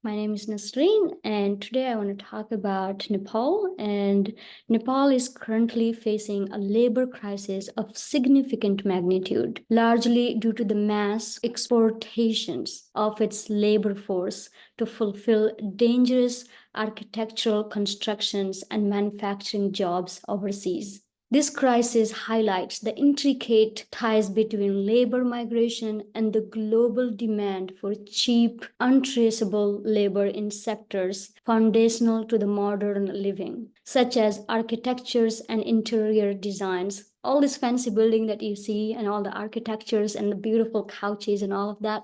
My name is Nasreen, and today I want to talk about Nepal. And Nepal is currently facing a labor crisis of significant magnitude, largely due to the mass exportations of its labor force to fulfill dangerous architectural constructions and manufacturing jobs overseas. This crisis highlights the intricate ties between labor migration and the global demand for cheap, untraceable labor in sectors foundational to the modern living, such as architectures and interior designs. All this fancy building that you see, and all the architectures and the beautiful couches and all of that,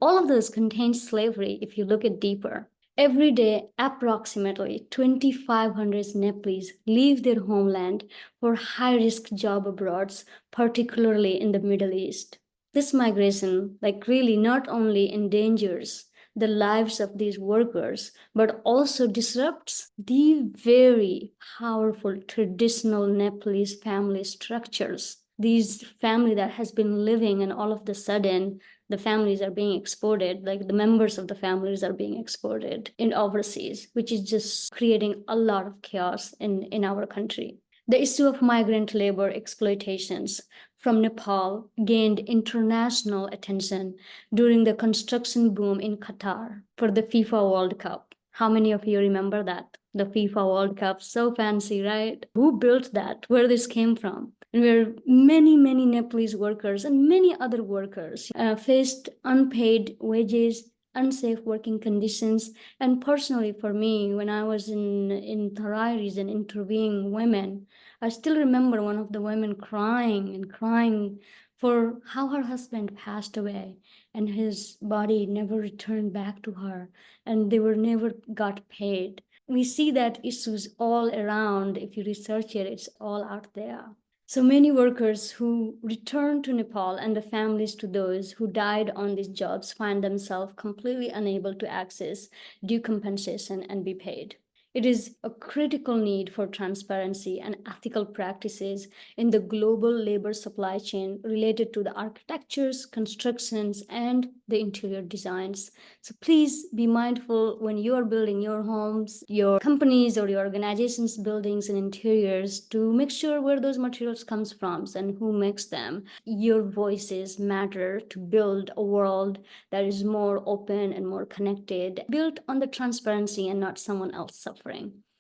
all of those contain slavery if you look at deeper. Every day, approximately 2,500 Nepalese leave their homeland for high risk job abroad, particularly in the Middle East. This migration, really not only endangers the lives of these workers, but also disrupts the very powerful traditional Nepalese family structures. These family that has been living, and all of the sudden the families are being exported, like the members of the families are being exported in overseas, which is just creating a lot of chaos in our country. The issue of migrant labor exploitations from Nepal gained international attention during the construction boom in Qatar for the FIFA World Cup. How many of you remember that? The FIFA World Cup, so fancy, right? Who built that? Where this came from? And where many Nepalese workers and many other workers faced unpaid wages, unsafe working conditions. And personally, for me, when I was in Tarai region interviewing women, I still remember one of the women crying and crying for how her husband passed away and his body never returned back to her, and they were never got paid. We see that issues all around. If you research it, it's all out there. So many workers who return to Nepal and the families to those who died on these jobs find themselves completely unable to access due compensation and be paid. It is a critical need for transparency and ethical practices in the global labor supply chain related to the architectures, constructions, and the interior designs. So please be mindful when you are building your homes, your companies, or your organizations' buildings and interiors, to make sure where those materials comes from and who makes them. Your voices matter to build a world that is more open and more connected, built on the transparency and not someone else suffering.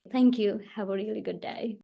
Thank you. Have a really good day.